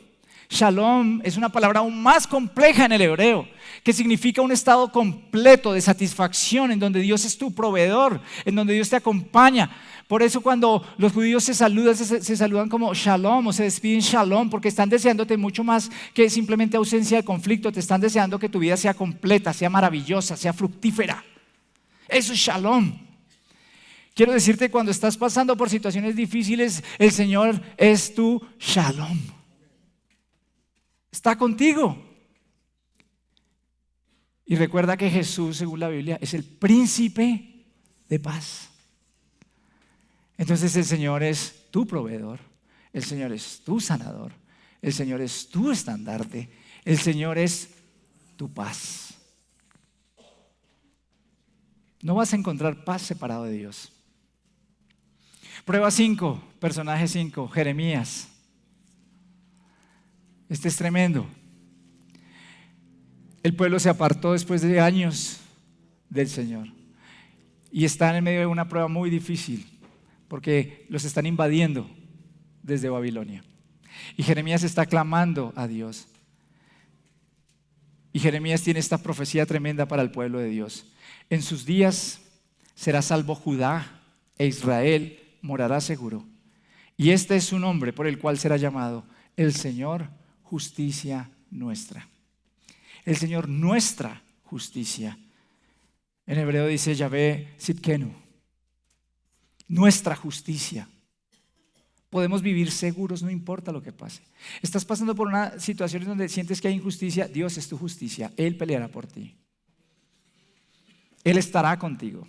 Shalom es una palabra aún más compleja en el hebreo, que significa un estado completo de satisfacción, en donde Dios es tu proveedor, en donde Dios te acompaña. Por eso cuando los judíos se saludan como Shalom o se despiden Shalom, porque están deseándote mucho más que simplemente ausencia de conflicto. Te están deseando que tu vida sea completa, sea maravillosa, sea fructífera. Eso es Shalom. Quiero decirte, cuando estás pasando por situaciones difíciles, el Señor es tu Shalom. Está contigo. Y recuerda que Jesús, según la Biblia, es el príncipe de paz. Entonces el Señor es tu proveedor, el Señor es tu sanador, el Señor es tu estandarte, el Señor es tu paz. No vas a encontrar paz separado de Dios. Prueba 5, personaje 5, Jeremías. Este es tremendo. El pueblo se apartó después de años del Señor y están en medio de una prueba muy difícil porque los están invadiendo desde Babilonia. Y Jeremías está clamando a Dios. Y Jeremías tiene esta profecía tremenda para el pueblo de Dios. En sus días será salvo Judá e Israel morará seguro. Y este es su nombre por el cual será llamado el Señor justicia nuestra. El Señor nuestra justicia. En hebreo dice Yahvé Sidkenu. Nuestra justicia. Podemos vivir seguros, no importa lo que pase. Estás pasando por una situación donde sientes que hay injusticia. Dios es tu justicia. Él peleará por ti. Él estará contigo.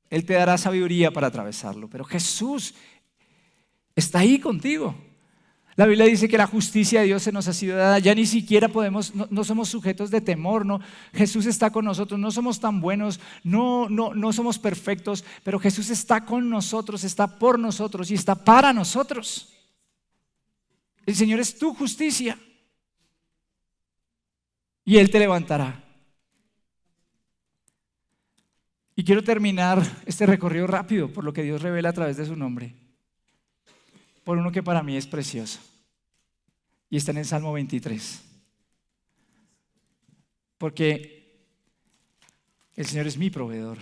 Él te dará sabiduría para atravesarlo. Pero Jesús está ahí contigo. La Biblia dice que la justicia de Dios se nos ha sido dada. Ya ni siquiera podemos, no somos sujetos de temor, no. Jesús está con nosotros. No somos tan buenos, no somos perfectos, pero Jesús está con nosotros, está por nosotros y está para nosotros. El Señor es tu justicia y Él te levantará. Y quiero terminar este recorrido rápido por lo que Dios revela a través de su nombre, por uno que para mí es precioso. Y está en el Salmo 23. Porque el Señor es mi proveedor,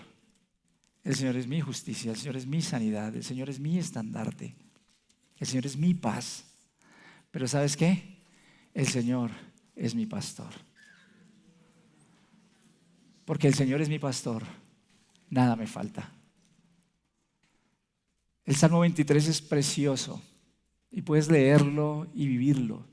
el Señor es mi justicia, el Señor es mi sanidad, el Señor es mi estandarte, el Señor es mi paz. Pero ¿sabes qué? El Señor es mi pastor. Porque el Señor es mi pastor, nada me falta. El Salmo 23 es precioso y puedes leerlo y vivirlo.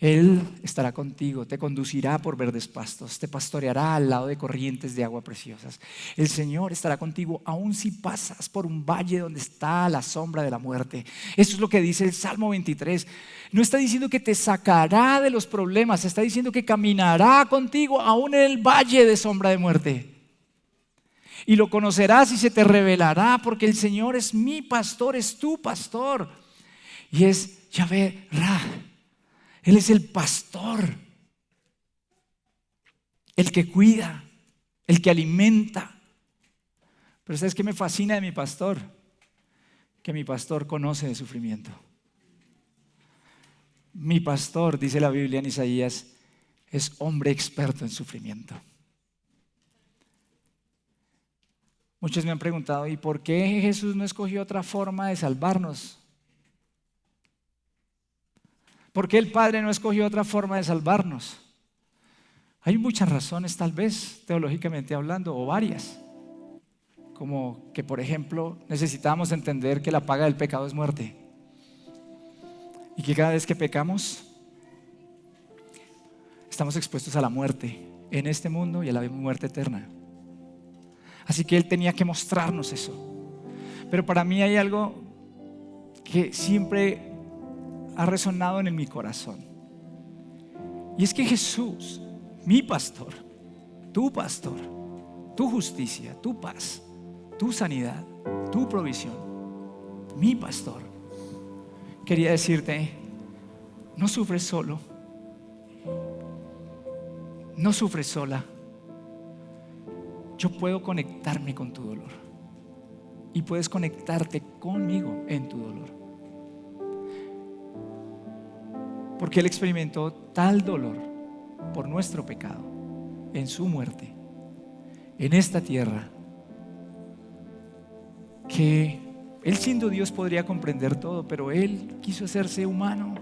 Él estará contigo, te conducirá por verdes pastos, te pastoreará al lado de corrientes de agua preciosas. El Señor estará contigo aun si pasas por un valle donde está la sombra de la muerte. Eso es lo que dice el Salmo 23. No está diciendo que te sacará de los problemas, está diciendo que caminará contigo aun en el valle de sombra de muerte. Y lo conocerás y se te revelará, porque el Señor es mi pastor, es tu pastor. Y es Yahvé Ra. Él es el pastor, el que cuida, el que alimenta. Pero ¿sabes qué me fascina de mi pastor? Que mi pastor conoce de sufrimiento. Mi pastor, dice la Biblia en Isaías, es hombre experto en sufrimiento. Muchos me han preguntado, ¿y por qué Jesús no escogió otra forma de salvarnos? ¿Por qué el Padre no escogió otra forma de salvarnos? Hay muchas razones, tal vez, teológicamente hablando, o varias. Como que, por ejemplo, necesitamos entender que la paga del pecado es muerte. Y que cada vez que pecamos, estamos expuestos a la muerte en este mundo y a la muerte eterna. Así que Él tenía que mostrarnos eso. Pero para mí hay algo que siempre ha resonado en mi corazón. Y es que Jesús, mi pastor, tu justicia, tu paz, tu sanidad, tu provisión, mi pastor, quería decirte, no sufres solo, no sufres sola. Yo puedo conectarme con tu dolor y puedes conectarte conmigo en tu dolor, porque Él experimentó tal dolor por nuestro pecado en su muerte en esta tierra, que Él, siendo Dios, podría comprender todo, pero Él quiso hacerse humano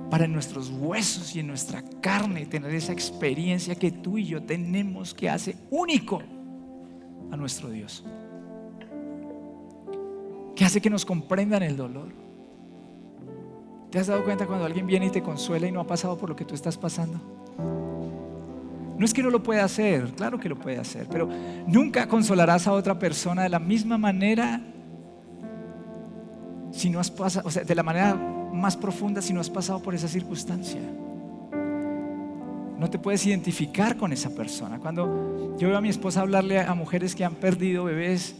para en nuestros huesos y en nuestra carne tener esa experiencia que tú y yo tenemos, que hace único a nuestro Dios, que hace que nos comprendan el dolor. ¿Te has dado cuenta cuando alguien viene y te consuela y no ha pasado por lo que tú estás pasando? No es que no lo pueda hacer, claro que lo puede hacer, pero nunca consolarás a otra persona de la misma manera si no has pasado, o sea, de la manera más profunda si no has pasado por esa circunstancia. No te puedes identificar con esa persona. Cuando yo veo a mi esposa hablarle a mujeres que han perdido bebés,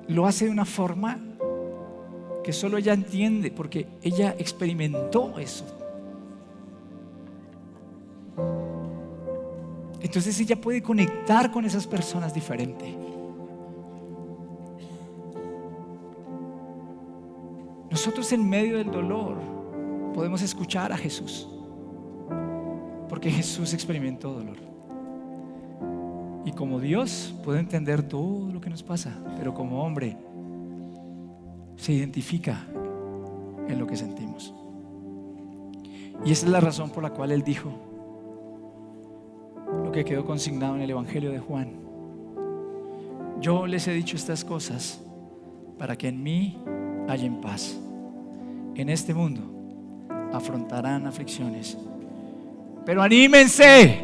lo hace de una forma que solo ella entiende, porque ella experimentó eso. Entonces ella puede conectar con esas personas diferente. Nosotros en medio del dolor podemos escuchar a Jesús, porque Jesús experimentó dolor. Y como Dios puede entender todo lo que nos pasa, pero como hombre se identifica en lo que sentimos. Y esa es la razón por la cual Él dijo lo que quedó consignado en el Evangelio de Juan: yo les he dicho estas cosas para que en mí hallen paz. En este mundo afrontarán aflicciones, pero anímense,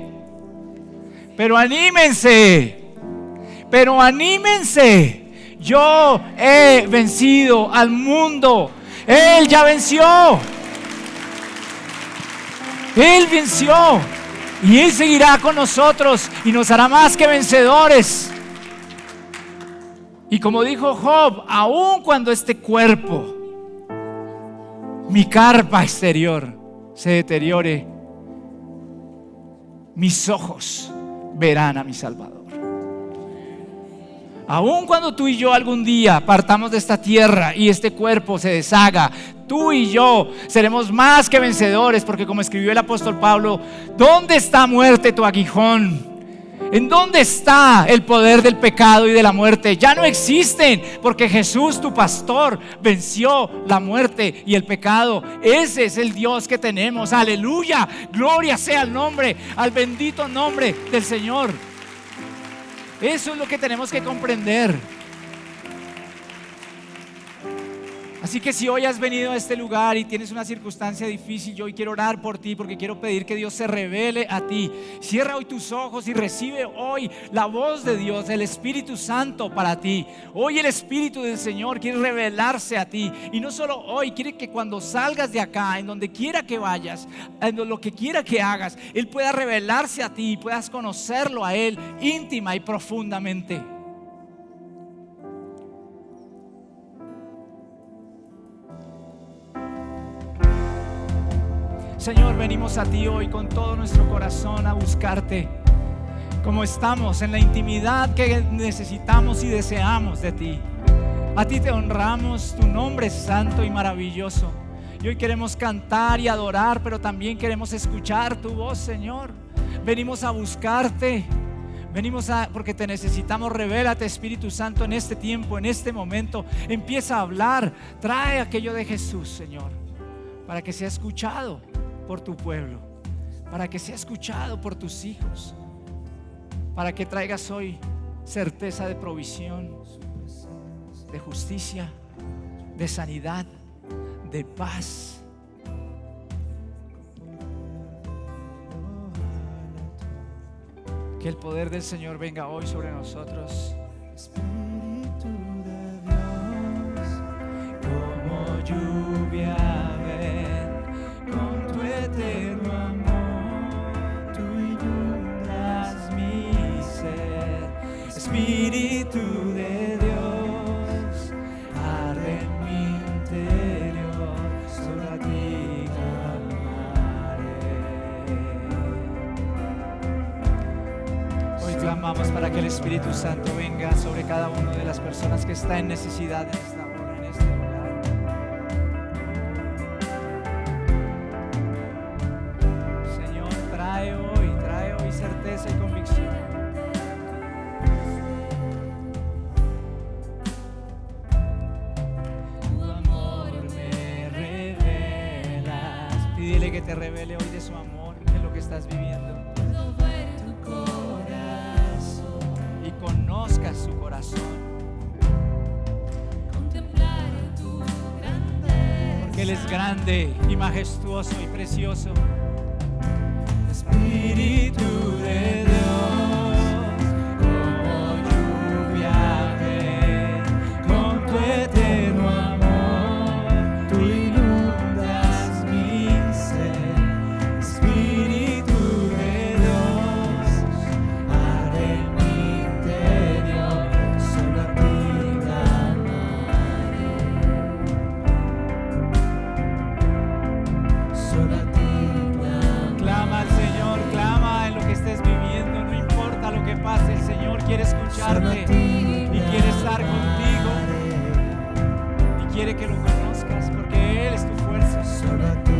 pero anímense, pero anímense. Yo he vencido al mundo. Él ya venció. Él venció. Y Él seguirá con nosotros y nos hará más que vencedores. Y como dijo Job, aun cuando este cuerpo, mi carpa exterior, se deteriore, mis ojos verán a mi Salvador. Aun cuando tú y yo algún día partamos de esta tierra y este cuerpo se deshaga, tú y yo seremos más que vencedores, porque como escribió el apóstol Pablo, ¿dónde está, muerte, tu aguijón? ¿En dónde está el poder del pecado y de la muerte? Ya no existen, porque Jesús, tu pastor, venció la muerte y el pecado. Ese es el Dios que tenemos. Aleluya, gloria sea al nombre, al bendito nombre del Señor. Eso es lo que tenemos que comprender. Así que si hoy has venido a este lugar y tienes una circunstancia difícil, yo hoy quiero orar por ti, porque quiero pedir que Dios se revele a ti. Cierra hoy tus ojos y recibe hoy la voz de Dios, el Espíritu Santo para ti. Hoy el Espíritu del Señor quiere revelarse a ti. Y no solo hoy, quiere que cuando salgas de acá, en donde quiera que vayas, en lo que quiera que hagas, Él pueda revelarse a ti y puedas conocerlo a Él íntima y profundamente. Señor, venimos a ti hoy con todo nuestro corazón a buscarte, como estamos en la intimidad que necesitamos y deseamos de ti. A ti te honramos, tu nombre es santo y maravilloso. Y hoy queremos cantar y adorar, pero también queremos escuchar tu voz, Señor. Venimos a buscarte, porque te necesitamos. Revélate, Espíritu Santo, en este tiempo, en este momento. Empieza a hablar, trae aquello de Jesús, Señor, para que sea escuchado por tu pueblo. para que sea escuchado por tus hijos, para que traigas hoy certeza de provisión, de justicia, de sanidad, de paz. Que el poder del Señor venga hoy sobre nosotros. Espíritu de Dios, como lluvia ven, con tu eterno amor, tú inundas mi ser. Espíritu de Dios, arde en mi interior, solo a ti clamaré. Hoy clamamos para que el Espíritu Santo venga sobre cada una de las personas que está en necesidad en esta hora, en este lugar. Señor, trae hoy certeza y convicción. Tu amor me revelas. Pídele que te revele hoy de su amor en lo que estás viviendo Puedo ver tu corazón, y conozcas su corazón, contemplar tu grandeza. porque Él es grande y majestuoso y precioso. Espíritu de Dios, como lluvia ven, con tu eterno amor, tú inundas mi ser. Espíritu de Dios, arde en mi interior, solo a ti clamaré, solo a ti clamaré. Clama al Señor, clama en lo que estés viviendo, no importa lo que pase, el Señor quiere escucharte y quiere estar contigo y quiere que lo conozcas porque Él es tu fuerza. Solo a ti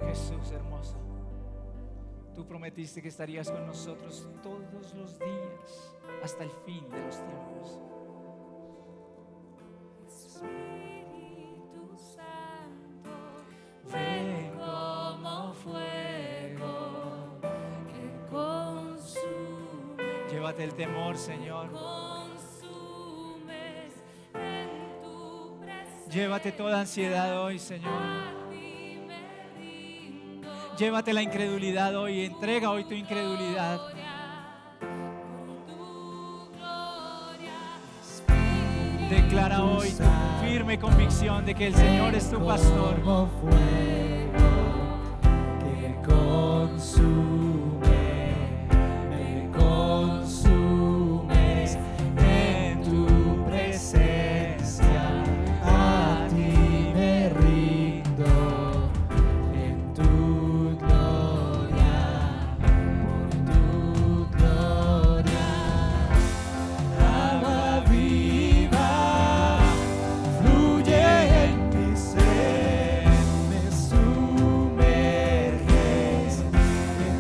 Jesús hermoso, tú prometiste que estarías con nosotros todos los días hasta el fin de los tiempos. Espíritu Santo, ven como fuego que consume, Llévate el temor, Señor. consumes en tu presencia. Llévate toda ansiedad hoy, Señor. A ti me rindo, Llévate la incredulidad hoy. Entrega hoy tu incredulidad. con tu gloria. Espíritu Declara hoy tu firme convicción de que el Señor es tu pastor. como fuego que consume, me consumes en tu presencia. A ti me rindo en tu gloria, por tu gloria. Agua viva fluye en mi ser, me sumerges en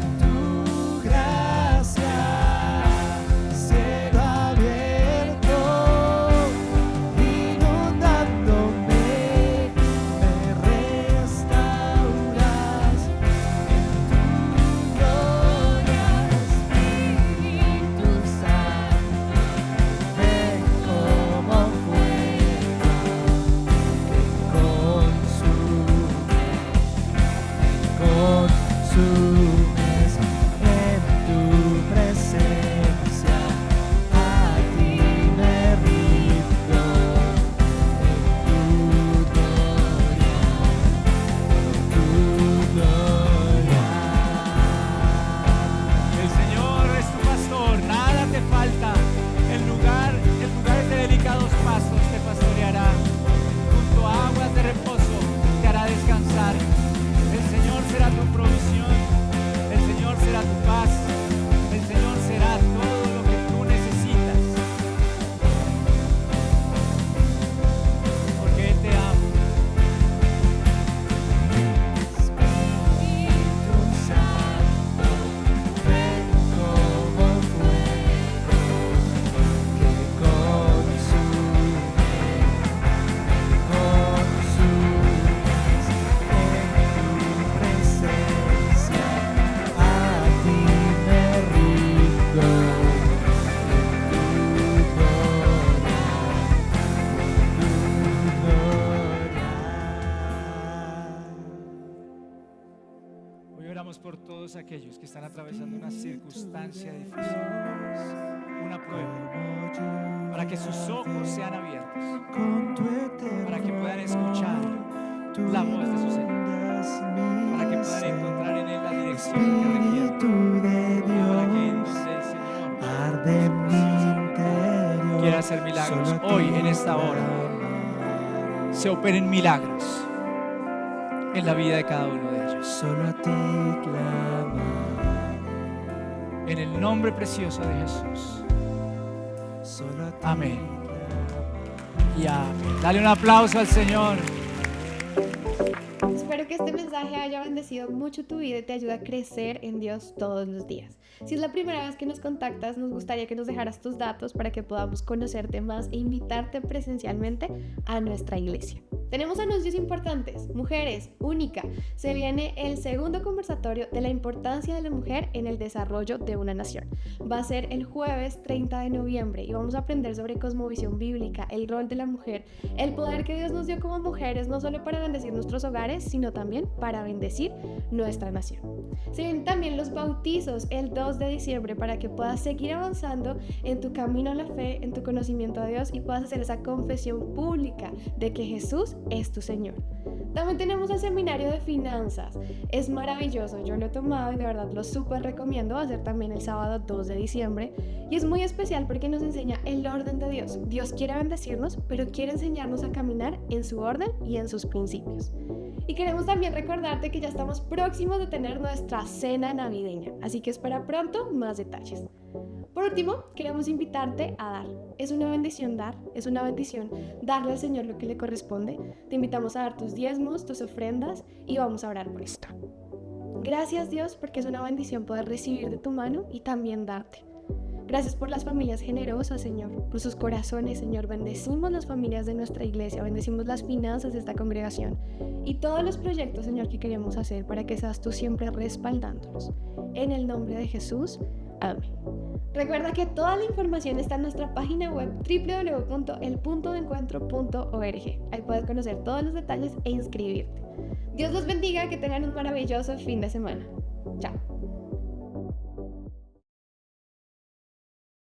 Oramos por todos aquellos que están atravesando una circunstancia difícil, una prueba, para que sus ojos sean abiertos, para que puedan escuchar la voz de su Señor, para que puedan encontrar en Él la dirección que requieren, para que en donde el Señor arde en mi interior, quiera hacer milagros, hoy en esta hora se operen milagros en la vida de cada uno de ellos. solo a ti clamar, En el nombre precioso de Jesús. solo a ti Amén. clamar. Y amén. Dale un aplauso al Señor. Espero que este mensaje haya bendecido mucho tu vida y te ayude a crecer en Dios todos los días. Si es la primera vez que nos contactas, nos gustaría que nos dejaras tus datos para que podamos conocerte más e invitarte presencialmente a nuestra iglesia. Tenemos anuncios importantes. Mujeres, única. Se viene el segundo conversatorio de la importancia de la mujer en el desarrollo de una nación. Va a ser el jueves 30 de noviembre y vamos a aprender sobre cosmovisión bíblica, el rol de la mujer, el poder que Dios nos dio como mujeres, no solo para bendecir nuestros hogares, sino también para bendecir nuestra nación. Se vienen también los bautizos el 2 de diciembre para que puedas seguir avanzando en tu camino a la fe, en tu conocimiento a Dios y puedas hacer esa confesión pública de que Jesús es tu Señor. También tenemos el seminario de finanzas. Es maravilloso, yo lo he tomado y de verdad lo súper recomiendo. Va a ser también el sábado 2 de diciembre y es muy especial porque nos enseña el orden de Dios. Dios quiere bendecirnos, pero quiere enseñarnos a caminar en su orden y en sus principios. Y queremos también recordarte que ya estamos próximos de tener nuestra cena navideña, así que espera pronto más detalles. Por último, queremos invitarte a dar. Es una bendición dar, es una bendición darle al Señor lo que le corresponde. Te invitamos a dar tus diezmos, tus ofrendas y vamos a orar por esto. Gracias Dios porque es una bendición poder recibir de tu mano y también darte. Gracias por las familias generosas, Señor, por sus corazones, Señor. Bendecimos las familias de nuestra iglesia, bendecimos las finanzas de esta congregación y todos los proyectos, Señor, que queremos hacer para que seas tú siempre respaldándonos. En el nombre de Jesús, amén. Recuerda que toda la información está en nuestra página web www.elpuntodencuentro.org. Ahí puedes conocer todos los detalles e inscribirte. Dios los bendiga, que tengan un maravilloso fin de semana. Chao.